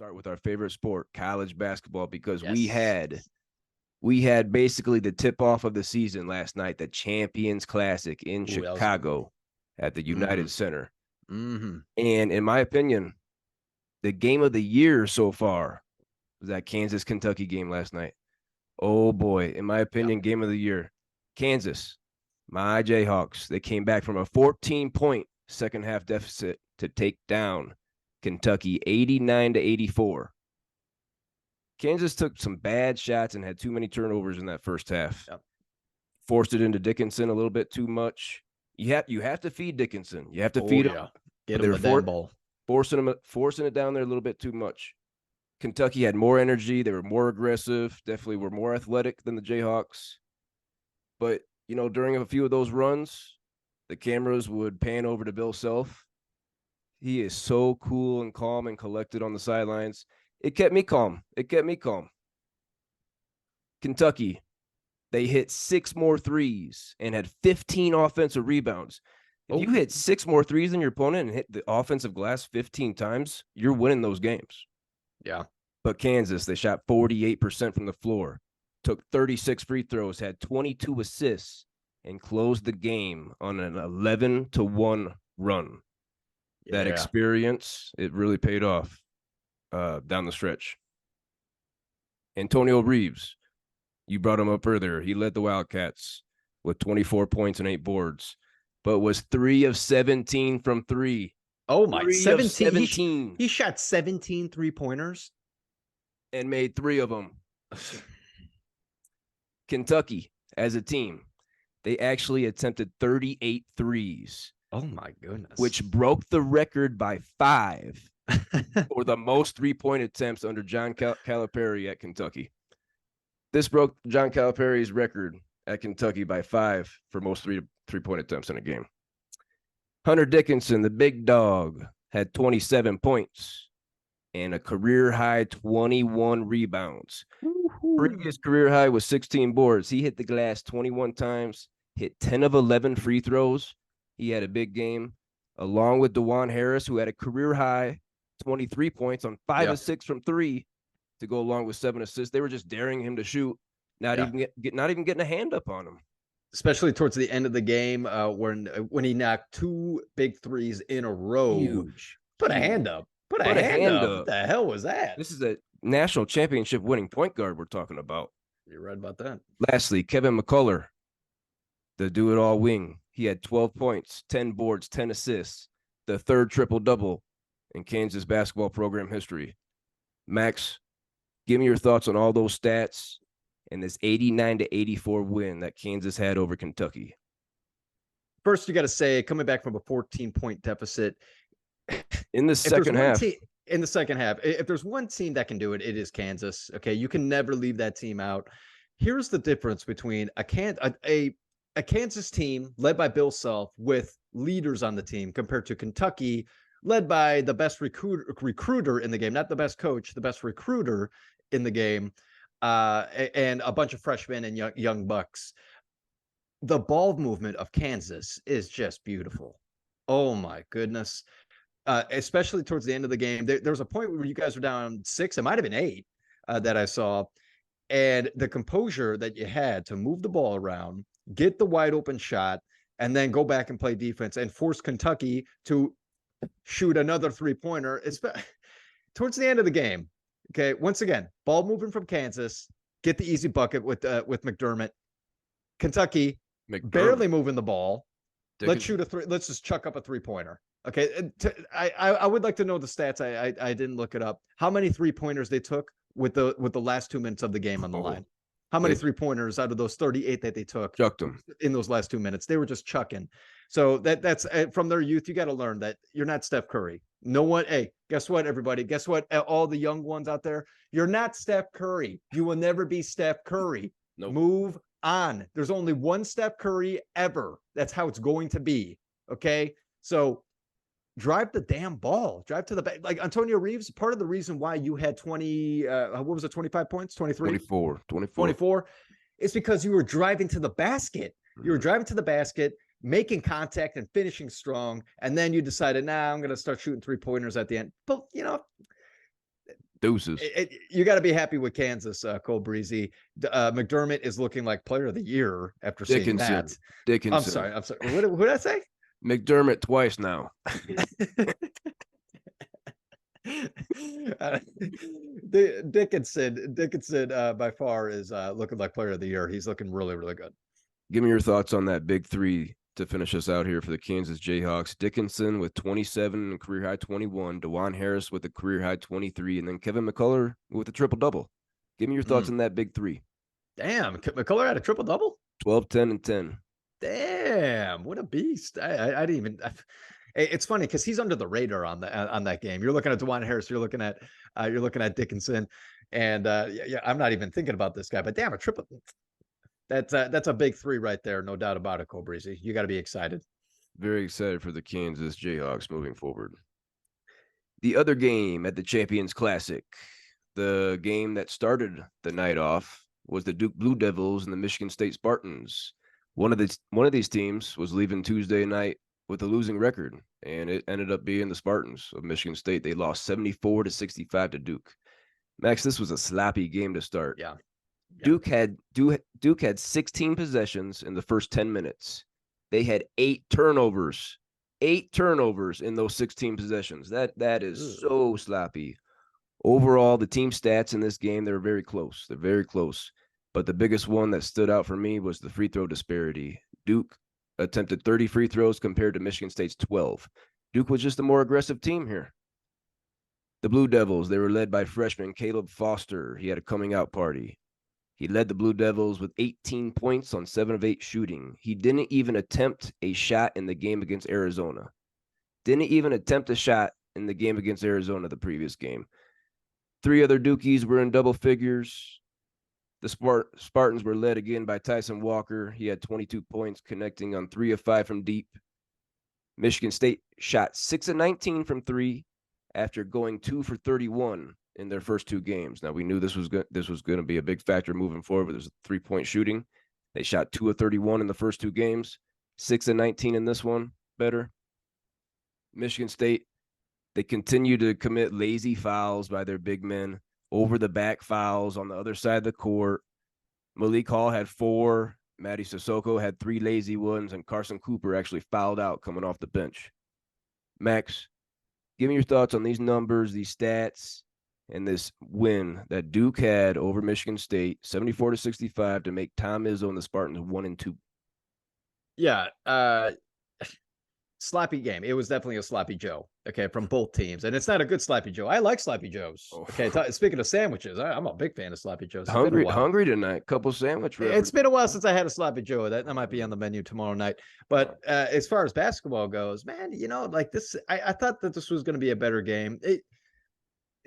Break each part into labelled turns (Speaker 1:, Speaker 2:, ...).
Speaker 1: start with our favorite sport, college basketball, because
Speaker 2: Yes.
Speaker 1: we had basically the tip off of the season last night, the Champions Classic in
Speaker 2: Ooh, that was a good one.
Speaker 1: Chicago at the
Speaker 2: Mm-hmm.
Speaker 1: United Center.
Speaker 2: Mm-hmm.
Speaker 1: And in my opinion, the game of the year so far was that Kansas Kentucky game last night. Oh boy, in my
Speaker 2: Yep.
Speaker 1: opinion, game of the year. Kansas, my Jayhawks, they came back from a 14-point second half deficit to take down Kentucky 89-84. Kansas took some bad shots and had too many turnovers in that first half.
Speaker 2: Yep.
Speaker 1: Forced it into Dickinson a little bit too much. You have to feed Dickinson. You have to
Speaker 2: Oh,
Speaker 1: feed him.
Speaker 2: yeah. Get
Speaker 1: They
Speaker 2: him
Speaker 1: were
Speaker 2: the damn ball.
Speaker 1: forcing it down there a little bit too much. Kentucky had more energy. They were more aggressive. Definitely were more athletic than the Jayhawks. But during a few of those runs, the cameras would pan over to Bill Self. He is so cool and calm and collected on the sidelines. It kept me calm. Kentucky, they hit 6 more threes and had 15 offensive rebounds. If you hit 6 more threes than your opponent and hit the offensive glass 15 times, you're winning those games.
Speaker 2: Yeah.
Speaker 1: But Kansas, they shot 48% from the floor, took 36 free throws, had 22 assists, and closed the game on an 11-1 run. That experience, it really paid off down the stretch. Antonio Reeves, you brought him up earlier. He led the Wildcats with 24 points and 8 boards, but was 3 of 17 from 3.
Speaker 2: Oh, my.
Speaker 1: 17.
Speaker 2: He shot 17 3-pointers.
Speaker 1: And made 3 of them. Kentucky, as a team, they actually attempted 38 threes.
Speaker 2: Oh, my goodness.
Speaker 1: Which broke the record by 5 for the most 3-point attempts under John Calipari at Kentucky. This broke John Calipari's record at Kentucky by 5 for most three-point attempts in a game. Hunter Dickinson, the big dog, had 27 points and a career-high 21 rebounds. Previous career high was 16 boards. He hit the glass 21 times, hit 10 of 11 free throws. He had a big game, along with DeJuan Harris, who had a career-high 23 points on 5 of 6 from 3 to go along with 7 assists. They were just daring him to shoot, not even getting a hand up on him.
Speaker 2: Especially towards the end of the game, when he knocked 2 big threes in a row.
Speaker 1: Huge.
Speaker 2: Put a hand up. Put a hand up. What the hell was that?
Speaker 1: This is a national championship winning point guard we're talking about.
Speaker 2: You're right about that.
Speaker 1: Lastly, Kevin McCullough, the do-it-all wing. He had 12 points, 10 boards, 10 assists, the third triple-double in Kansas basketball program history. Max, give me your thoughts on all those stats and this 89-84 win that Kansas had over Kentucky.
Speaker 2: First, you got to say, coming back from a 14-point deficit
Speaker 1: in the second half.
Speaker 2: If there's one team that can do it, it is Kansas. Okay, you can never leave that team out. Here's the difference between a Kansas team led by Bill Self with leaders on the team compared to Kentucky led by the best recruiter in the game, not the best coach, the best recruiter in the game, and a bunch of freshmen and young bucks. The ball movement of Kansas is just beautiful. Oh my goodness. Especially towards the end of the game. There was a point where you guys were down 6, it might have been 8 that I saw. And the composure that you had to move the ball around, get the wide open shot, and then go back and play defense and force Kentucky to shoot another 3-pointer. It's towards the end of the game. Okay, once again, ball moving from Kansas, get the easy bucket with McDermott. Kentucky barely moving the ball. Let's shoot a 3. Let's just chuck up a 3-pointer. Okay, I would like to know the stats. I didn't look it up. How many 3-pointers they took with the last 2 minutes of the game on the line? How many 3-pointers out of those 38 that they took
Speaker 1: chucked them
Speaker 2: in those last 2 minutes? They were just chucking. So that's from their youth. You got to learn that you're not Steph Curry. No one. Hey, guess what, everybody? Guess what? All the young ones out there, you're not Steph Curry. You will never be Steph Curry.
Speaker 1: Nope.
Speaker 2: Move on. There's only one Steph Curry ever. That's how it's going to be. Okay, so drive the damn ball. Drive to the back. Like Antonio Reeves, part of the reason why you had 20, what was it, 25 points, 23? 24. It's because you were driving to the basket. You were driving to the basket, making contact and finishing strong. And then you decided, I'm going to start shooting 3-pointers at the end. But,
Speaker 1: Deuces.
Speaker 2: You got to be happy with Kansas, Cole Breezy. McDermott is looking like player of the year after seeing
Speaker 1: Dickinson.
Speaker 2: that.
Speaker 1: Dickinson.
Speaker 2: I'm sorry. What did I say?
Speaker 1: McDermott twice now.
Speaker 2: Dickinson by far is looking like player of the year. He's looking really, really good.
Speaker 1: Give me your thoughts on that big three to finish us out here for the Kansas Jayhawks. Dickinson with 27 and career high 21, DeJuan Harris with a career high 23, and then Kevin McCullough with a triple-double. Give me your thoughts on that big three.
Speaker 2: Damn, McCullough had a triple-double?
Speaker 1: 12, 10, and 10.
Speaker 2: Damn, what a beast. I didn't even... It's funny because he's under the radar on that game. You're looking at DeJuan Harris, you're looking at Dickinson, and I'm not even thinking about this guy. But damn, a triple. That's a big three right there, no doubt about it, Cole Breezy. You got to be excited.
Speaker 1: Very excited for the Kansas Jayhawks moving forward. The other game at the Champions Classic, the game that started the night off, was the Duke Blue Devils and the Michigan State Spartans. One of these teams was leaving Tuesday night with a losing record, and it ended up being the Spartans of Michigan State. They lost 74-65 to Duke. Max, this was a sloppy game to start.
Speaker 2: Yeah.
Speaker 1: Duke had 16 possessions in the first 10 minutes. They had 8 turnovers. 8 turnovers in those 16 possessions. That is so sloppy. Overall, the team stats in this game, they're very close. They're very close. But the biggest one that stood out for me was the free throw disparity. Duke attempted 30 free throws compared to Michigan State's 12. Duke was just a more aggressive team here. The Blue Devils, they were led by freshman Caleb Foster. He had a coming out party. He led the Blue Devils with 18 points on 7 of 8 shooting. He didn't even attempt a shot in the game against Arizona. Didn't even attempt a shot in the game against Arizona the previous game. 3 other Dukies were in double figures. The Spartans were led again by Tyson Walker. He had 22 points, connecting on 3 of 5 from deep. Michigan State shot 6 of 19 from 3 after going 2 for 31 in their first 2 games. Now, we knew this was going to be a big factor moving forward. There's 3-point shooting. They shot 2 of 31 in the first 2 games, 6 of 19 in this one. Better. Michigan State, they continue to commit lazy fouls by their big men, over the back fouls on the other side of the court. Malik Hall had 4. Matty Sissoko had 3 lazy ones, and Carson Cooper actually fouled out coming off the bench. Max, give me your thoughts on these numbers, these stats, and this win that Duke had over Michigan State, 74-65, to make Tom Izzo and the Spartans 1-2.
Speaker 2: Yeah, sloppy game. It was definitely a sloppy Joe, okay, from both teams. And it's not a good sloppy Joe. I like sloppy Joes. Okay, speaking of sandwiches, I'm a big fan of sloppy Joes.
Speaker 1: Hungry tonight. Couple sandwich reference.
Speaker 2: It's been a while since I had a sloppy Joe. That might be on the menu tomorrow night. But as far as basketball goes, man, like this, I thought that this was going to be a better game.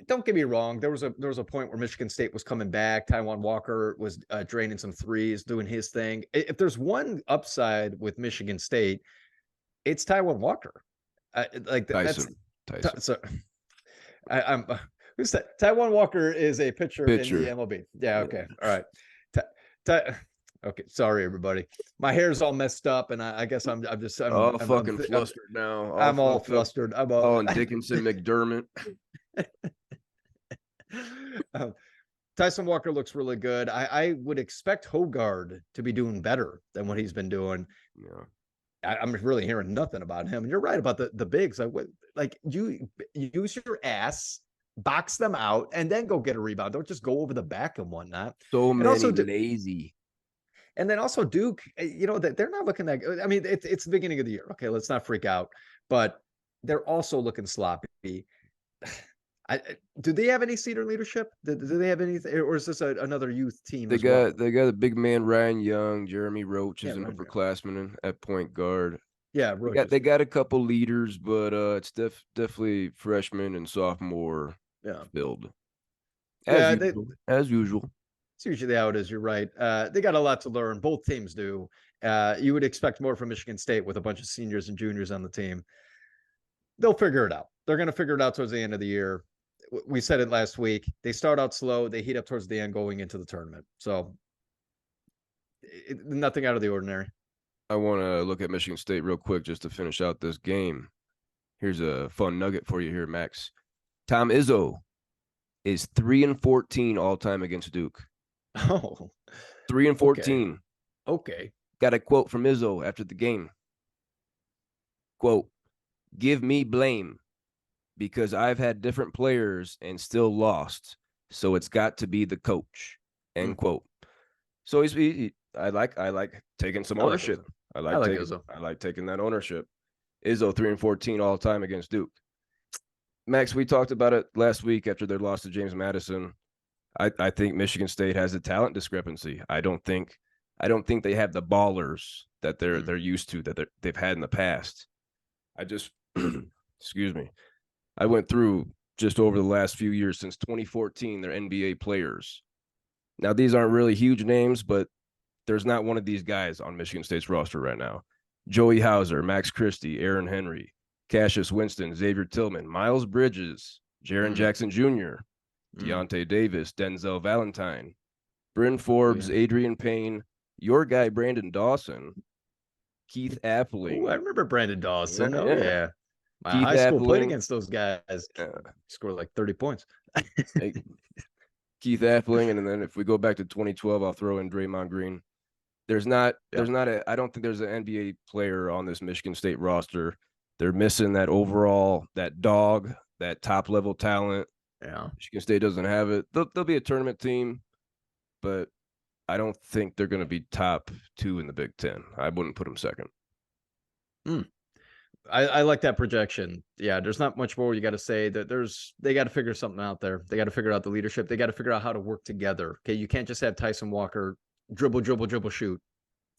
Speaker 2: Don't get me wrong. There was a point where Michigan State was coming back. Taiwan Walker was draining some threes, doing his thing. If there's one upside with Michigan State, it's Taiwan Walker.
Speaker 1: Tyson.
Speaker 2: So I'm who's that? Taiwan Walker is a pitcher in the MLB. Yeah. Okay. All right. Okay. Sorry, everybody. My hair's all messed up, and I guess I'm
Speaker 1: fucking flustered now.
Speaker 2: I'm all flustered.
Speaker 1: And Dickinson, McDermott.
Speaker 2: Tyson Walker looks really good. I would expect Hogard to be doing better than what he's been doing.
Speaker 1: Yeah.
Speaker 2: I'm really hearing nothing about him. And you're right about the bigs. Like you use your ass, box them out, and then go get a rebound. Don't just go over the back and whatnot.
Speaker 1: So many lazy.
Speaker 2: And then also Duke, they're not looking that good. I mean, it's the beginning of the year. Okay, let's not freak out. But they're also looking sloppy. Do they have any senior leadership? Do they have anything, or is this another youth team?
Speaker 1: They got a big man, Ryan Young. Jeremy Roach is an upperclassman at point guard.
Speaker 2: Yeah,
Speaker 1: they got a couple leaders, but it's definitely freshman and sophomore filled. As usual.
Speaker 2: It's usually how it is. You're right. They got a lot to learn. Both teams do. You would expect more from Michigan State with a bunch of seniors and juniors on the team. They'll figure it out. They're going to figure it out towards the end of the year. We said it last week. They start out slow. They heat up towards the end going into the tournament. So nothing out of the ordinary.
Speaker 1: I want to look at Michigan State real quick just to finish out this game. Here's a fun nugget for you here, Max. Tom Izzo is 3-14 all time against Duke.
Speaker 2: Oh,
Speaker 1: 3-14.
Speaker 2: okay.
Speaker 1: Got a quote from Izzo after the game. Quote, "Give me blame because I've had different players and still lost. So it's got to be the coach." End quote. So I like taking some ownership. I like taking that ownership. Izzo 3-14 all time against Duke. Max, we talked about it last week after their loss to James Madison. I think Michigan State has a talent discrepancy. I don't think they have the ballers that they're used to, that they've had in the past. I just excuse me. I went through just over the last few years since 2014 their NBA players. Now these aren't really huge names, but there's not one of these guys on Michigan State's roster right now. Joey Hauser, Max Christie, Aaron Henry, Cassius Winston, Xavier Tillman, Miles Bridges, Jaren Jackson Jr., Deontay Davis, Denzel Valentine, Bryn Forbes, Adrian Payne, your guy Brandon Dawson, Keith Appling.
Speaker 2: Oh, I remember Brandon Dawson.
Speaker 1: Yeah.
Speaker 2: My
Speaker 1: Keith
Speaker 2: high school played
Speaker 1: Appling.
Speaker 2: against those guys. Scored like 30 points.
Speaker 1: Keith Appling, and then if we go back to 2012, I'll throw in Draymond Green. I don't think there's an NBA player on this Michigan State roster. They're missing that dog, that top level talent.
Speaker 2: Yeah.
Speaker 1: Michigan State doesn't have it. They'll be a tournament team, but I don't think they're going to be top 2 in the Big Ten. I wouldn't put them second.
Speaker 2: I like that projection. Yeah, there's not much more you got to say. That they got to figure something out there. They got to figure out the leadership. They got to figure out how to work together. Okay, you can't just have Tyson Walker dribble, shoot.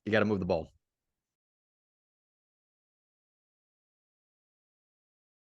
Speaker 2: You got to move the ball.